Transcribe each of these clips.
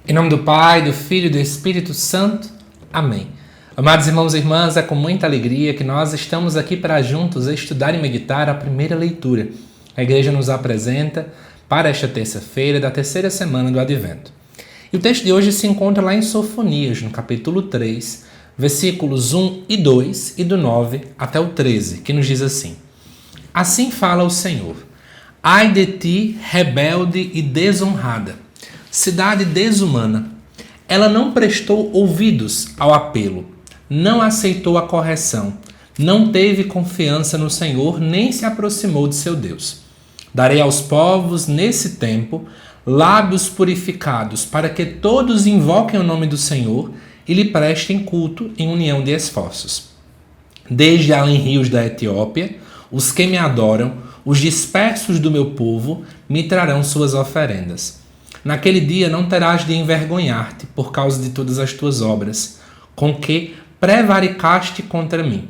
Em nome do Pai, do Filho e do Espírito Santo. Amém. Amados irmãos e irmãs, é com muita alegria que nós estamos aqui para juntos estudar e meditar a primeira leitura. A igreja nos apresenta para esta terça-feira da terceira semana do Advento. E o texto de hoje se encontra lá em Sofonias, no capítulo 3, versículos 1 e 2 e do 9 até o 13, que nos diz assim: Assim fala o Senhor: Ai de ti, rebelde e desonrada, cidade desumana! Ela não prestou ouvidos ao apelo, não aceitou a correção, não teve confiança no Senhor, nem se aproximou de seu Deus. Darei aos povos, nesse tempo, lábios purificados, para que todos invoquem o nome do Senhor e lhe prestem culto em união de esforços. Desde além rios da Etiópia, os que me adoram, os dispersos do meu povo, me trarão suas oferendas. Naquele dia não terás de envergonhar-te por causa de todas as tuas obras, com que prevaricaste contra mim.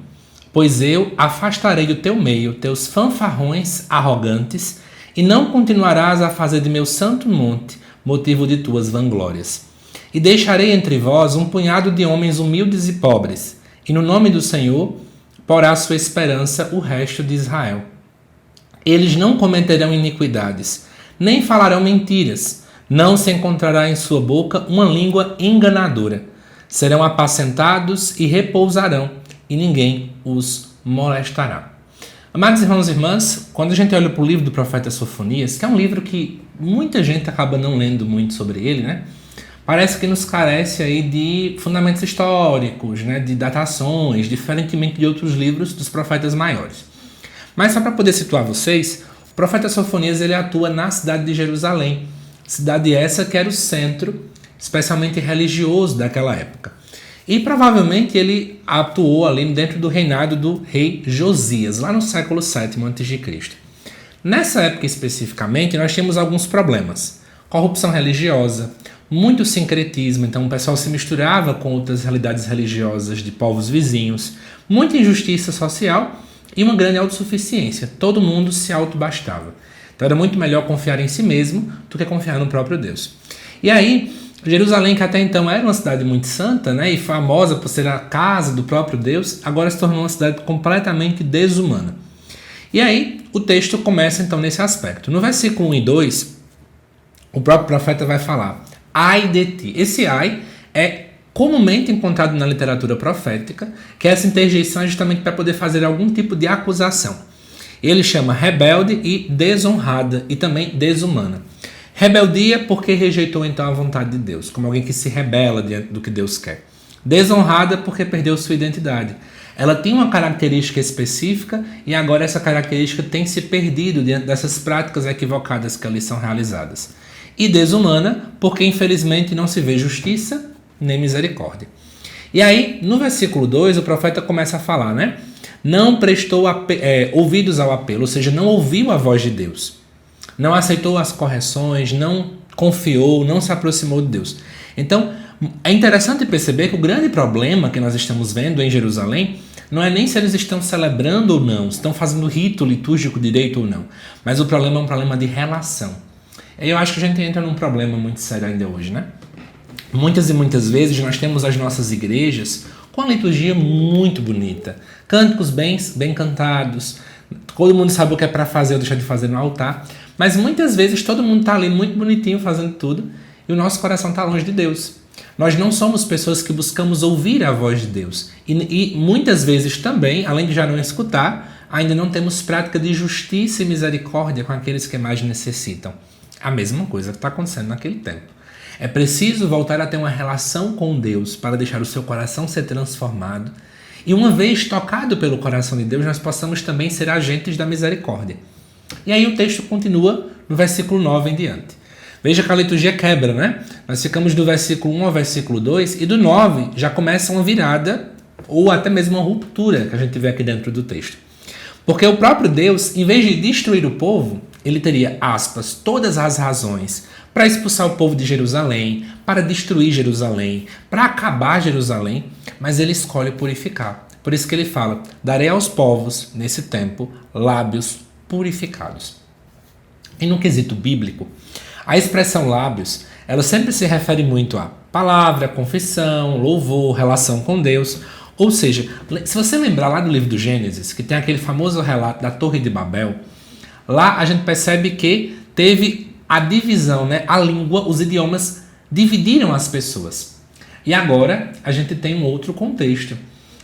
Pois eu afastarei do teu meio teus fanfarrões arrogantes, e não continuarás a fazer de meu santo monte motivo de tuas vanglórias. E deixarei entre vós um punhado de homens humildes e pobres, e no nome do Senhor porá sua esperança o resto de Israel. Eles não cometerão iniquidades, nem falarão mentiras. Não se encontrará em sua boca uma língua enganadora. Serão apacentados e repousarão, e ninguém os molestará. Amados irmãos e irmãs, quando a gente olha para o livro do profeta Sofonias, que é um livro que muita gente acaba não lendo muito sobre ele, né? Parece que nos carece aí de fundamentos históricos, né? De datações, diferentemente de outros livros dos profetas maiores. Mas só para poder situar vocês, o profeta Sofonias ele atua na cidade de Jerusalém. Cidade essa que era o centro, especialmente religioso daquela época. E provavelmente ele atuou ali dentro do reinado do rei Josias, lá no século VII a.C. Nessa época especificamente, nós tínhamos alguns problemas. Corrupção religiosa, muito sincretismo, então o pessoal se misturava com outras realidades religiosas de povos vizinhos, muita injustiça social e uma grande autossuficiência. Todo mundo se autobastava. Então era muito melhor confiar em si mesmo do que confiar no próprio Deus. E aí, Jerusalém, que até então era uma cidade muito santa, né, e famosa por ser a casa do próprio Deus, agora se tornou uma cidade completamente desumana. E aí, o texto começa então nesse aspecto. No versículo 1 e 2, o próprio profeta vai falar: Ai de ti. Esse ai é comumente encontrado na literatura profética, que essa interjeição é justamente para poder fazer algum tipo de acusação. Ele chama rebelde e desonrada e também desumana. Rebeldia porque rejeitou então a vontade de Deus, como alguém que se rebela diante do que Deus quer. Desonrada porque perdeu sua identidade. Ela tem uma característica específica e agora essa característica tem se perdido diante dessas práticas equivocadas que ali são realizadas. E desumana porque infelizmente não se vê justiça nem misericórdia. E aí, no versículo 2, o profeta começa a falar, né? Não prestou ouvidos ao apelo, ou seja, não ouviu a voz de Deus. Não aceitou as correções, não confiou, não se aproximou de Deus. Então, é interessante perceber que o grande problema que nós estamos vendo em Jerusalém não é nem se eles estão celebrando ou não, se estão fazendo rito litúrgico direito ou não, mas o problema é um problema de relação. E eu acho que a gente entra num problema muito sério ainda hoje, né? Muitas e muitas vezes nós temos as nossas igrejas com a liturgia muito bonita, cânticos bem cantados, todo mundo sabe o que é para fazer ou deixar de fazer no altar, mas muitas vezes todo mundo está ali muito bonitinho fazendo tudo e o nosso coração está longe de Deus. Nós não somos pessoas que buscamos ouvir a voz de Deus e muitas vezes também, além de já não escutar, ainda não temos prática de justiça e misericórdia com aqueles que mais necessitam. A mesma coisa que está acontecendo naquele tempo. É preciso voltar a ter uma relação com Deus para deixar o seu coração ser transformado. E uma vez tocado pelo coração de Deus, nós possamos também ser agentes da misericórdia. E aí o texto continua no versículo 9 em diante. Veja que a liturgia quebra, né? Nós ficamos do versículo 1 ao versículo 2 e do 9 já começa uma virada ou até mesmo uma ruptura que a gente vê aqui dentro do texto. Porque o próprio Deus, em vez de destruir o povo, ele teria, aspas, todas as razões para expulsar o povo de Jerusalém, para destruir Jerusalém, para acabar Jerusalém, mas ele escolhe purificar. Por isso que ele fala: darei aos povos, nesse tempo, lábios purificados. E no quesito bíblico, a expressão lábios ela sempre se refere muito à palavra, confissão, louvor, relação com Deus. Ou seja, se você lembrar lá do livro do Gênesis, que tem aquele famoso relato da Torre de Babel, lá a gente percebe que teve a divisão, né? A língua, os idiomas dividiram as pessoas. E agora a gente tem um outro contexto,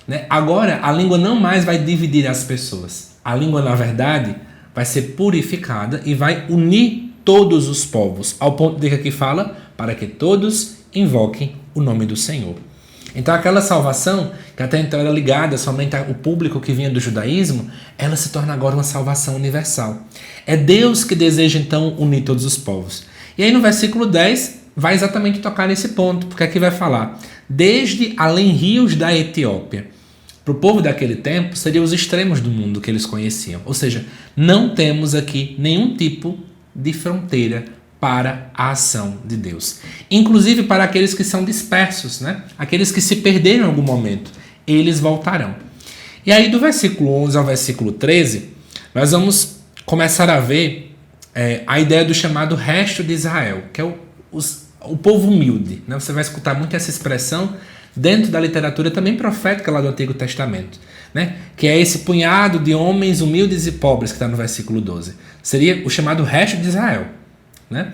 né? Agora a língua não mais vai dividir as pessoas. A língua, na verdade, vai ser purificada e vai unir todos os povos, ao ponto de que aqui fala para que todos invoquem o nome do Senhor. Então aquela salvação, que até então era ligada somente ao público que vinha do judaísmo, ela se torna agora uma salvação universal. É Deus que deseja então unir todos os povos. E aí no versículo 10 vai exatamente tocar nesse ponto, porque aqui vai falar, desde além rios da Etiópia. Para o povo daquele tempo, seriam os extremos do mundo que eles conheciam. Ou seja, não temos aqui nenhum tipo de fronteira para a ação de Deus. Inclusive para aqueles que são dispersos, né? Aqueles que se perderam em algum momento, eles voltarão. E aí do versículo 11 ao versículo 13, nós vamos começar a ver a ideia do chamado resto de Israel, que é o povo humilde, né? Você vai escutar muito essa expressão dentro da literatura também profética lá do Antigo Testamento, né? Que é esse punhado de homens humildes e pobres que está no versículo 12. Seria o chamado resto de Israel, né?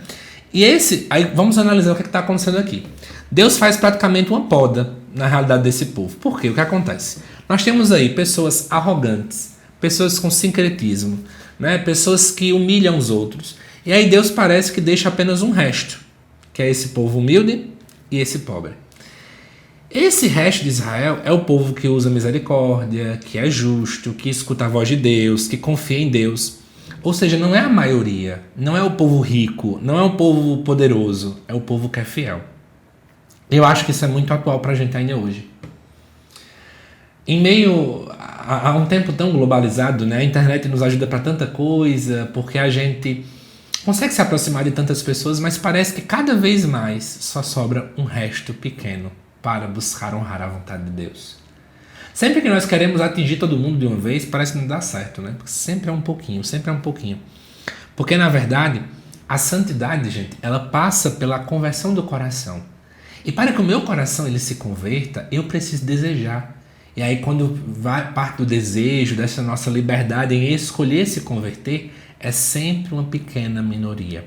E aí vamos analisar o que está acontecendo aqui. Deus faz praticamente uma poda na realidade desse povo. Por quê? O que acontece? Nós temos aí pessoas arrogantes, pessoas com sincretismo, né? Pessoas que humilham os outros. E aí Deus parece que deixa apenas um resto, que é esse povo humilde e esse pobre. Esse resto de Israel é o povo que usa misericórdia, que é justo, que escuta a voz de Deus, que confia em Deus. Ou seja, não é a maioria, não é o povo rico, não é o povo poderoso, é o povo que é fiel. Eu acho que isso é muito atual para a gente ainda hoje. Em meio a um tempo tão globalizado, né, a internet nos ajuda para tanta coisa, porque a gente consegue se aproximar de tantas pessoas, mas parece que cada vez mais só sobra um resto pequeno para buscar honrar a vontade de Deus. Sempre que nós queremos atingir todo mundo de uma vez, parece que não dá certo, né? Porque sempre é um pouquinho, sempre é um pouquinho. Porque, na verdade, a santidade, gente, ela passa pela conversão do coração. E para que o meu coração ele se converta, eu preciso desejar. E aí, quando vai parte do desejo, dessa nossa liberdade em escolher se converter, é sempre uma pequena minoria.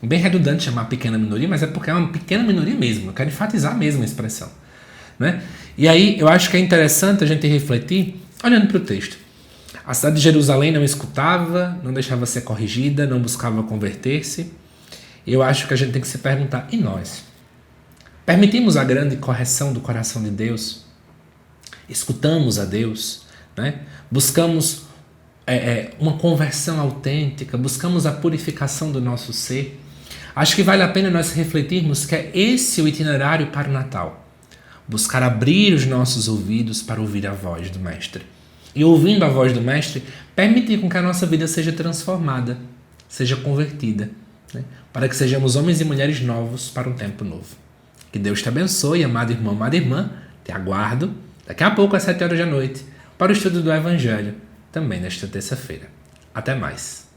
Bem redundante chamar pequena minoria, mas é porque é uma pequena minoria mesmo. Eu quero enfatizar mesmo a expressão, né? E aí eu acho que é interessante a gente refletir olhando para o texto. A cidade de Jerusalém não escutava, não deixava ser corrigida, não buscava converter-se. Eu acho que a gente tem que se perguntar, e nós? Permitimos a grande correção do coração de Deus? Escutamos a Deus, né? Buscamos uma conversão autêntica, buscamos a purificação do nosso ser. Acho que vale a pena nós refletirmos que é esse o itinerário para o Natal. Buscar abrir os nossos ouvidos para ouvir a voz do Mestre. E ouvindo a voz do Mestre, permitir com que a nossa vida seja transformada, seja convertida, né? Para que sejamos homens e mulheres novos para um tempo novo. Que Deus te abençoe, amado irmão, amada irmã. Te aguardo daqui a pouco às 7 horas da noite para o estudo do Evangelho, também nesta terça-feira. Até mais.